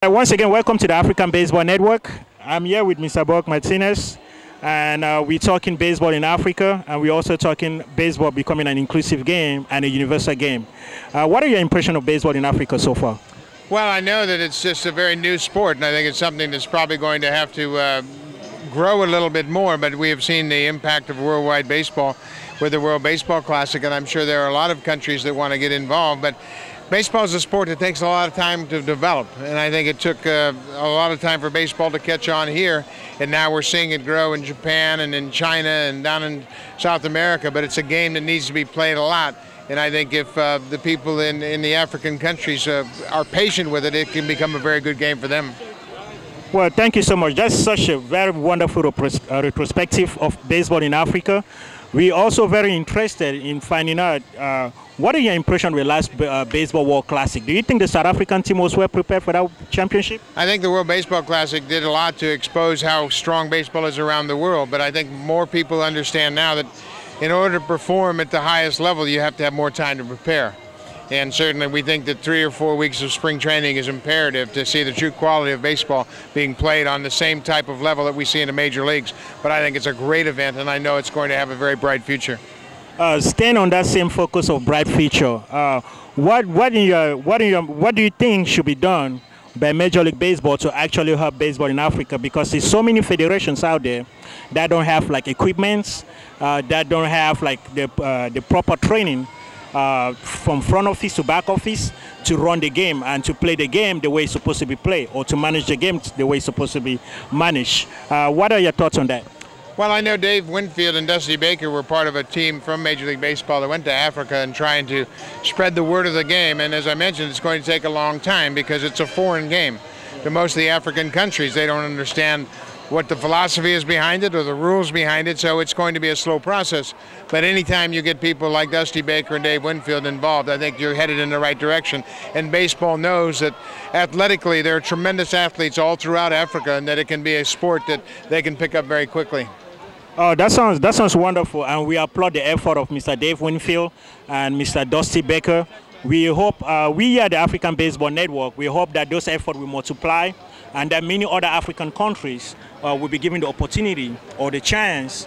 Once again, welcome to the African Baseball Network. I'm here with Mr. Martinez, and we're talking baseball in Africa, and we're also talking baseball becoming an inclusive game and a universal game. What are your impressions of baseball in Africa so far? Well, I know that it's just a very new sport, and I think it's something that's probably going to have to grow a little bit more, but we have seen the impact of worldwide baseball with the World Baseball Classic, and I'm sure there are a lot of countries that want to get involved, but baseball is a sport that takes a lot of time to develop, and I think it took a lot of time for baseball to catch on here, and now we're seeing it grow in Japan and in China and down in South America, but it's a game that needs to be played a lot, and I think if the people in the African countries are patient with it, it can become a very good game for them. Well, thank you so much. That's such a very wonderful retrospective of baseball in Africa. We're also very interested in finding out what are your impressions of the last Baseball World Classic? Do you think the South African team was well prepared for that championship? I think the World Baseball Classic did a lot to expose how strong baseball is around the world, but I think more people understand now that in order to perform at the highest level, you have to have more time to prepare. And certainly we think that 3 or 4 weeks of spring training is imperative to see the true quality of baseball being played on the same type of level that we see in the major leagues. But I think it's a great event, and I know it's going to have a very bright future. Staying on that same focus of bright future, what do you think should be done by Major League Baseball to actually help baseball in Africa? Because there's so many federations out there that don't have like equipments, that don't have like the proper training from front office to back office to run the game and to play the game the way it's supposed to be played, or to manage the game the way it's supposed to be managed. What are your thoughts on that? Well, I know Dave Winfield and Dusty Baker were part of a team from Major League Baseball that went to Africa and trying to spread the word of the game. And as I mentioned, it's going to take a long time because it's a foreign game to most of the African countries. They don't understand what the philosophy is behind it or the rules behind it, so it's going to be a slow process. But anytime you get people like Dusty Baker and Dave Winfield involved, I think you're headed in the right direction. And baseball knows that athletically there are tremendous athletes all throughout Africa, and that it can be a sport that they can pick up very quickly. Oh, that sounds wonderful, and we applaud the effort of Mr. Dave Winfield and Mr. Dusty Baker. We hope, we at the African Baseball Network, we hope that those efforts will multiply and that many other African countries will be given the opportunity or the chance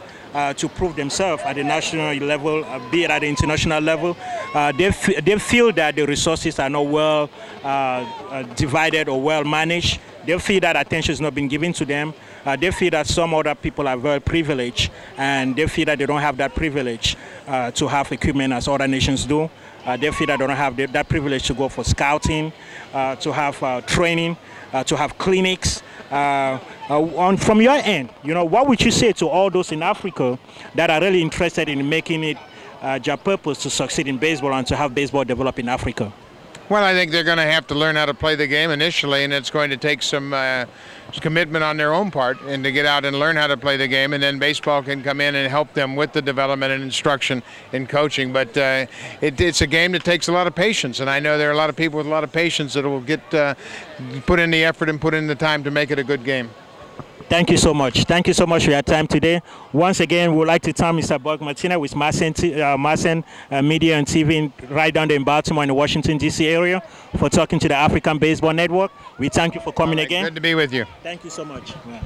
to prove themselves at the national level, be it at the international level. They feel that the resources are not well divided or well managed. They feel that attention is not being given to them. They feel that some other people are very privileged, and they feel that they don't have that privilege to have equipment as other nations do. They feel that they don't have that privilege to go for scouting, to have training, to have clinics. From your end, what would you say to all those in Africa that are really interested in making it their purpose to succeed in baseball and to have baseball develop in Africa? Well, I think they're going to have to learn how to play the game initially, and it's going to take some commitment on their own part and to get out and learn how to play the game, and then baseball can come in and help them with the development and instruction and coaching. But it's a game that takes a lot of patience, and I know there are a lot of people with a lot of patience that will put in the effort and put in the time to make it a good game. Thank you so much. Thank you so much for your time today. Once again, we would like to thank Mr. Martinez with masn Media and TV right down there in Baltimore in the Washington, D.C. area for talking to the African Baseball Network. We thank you for coming again. Good to be with you. Thank you so much. Yeah.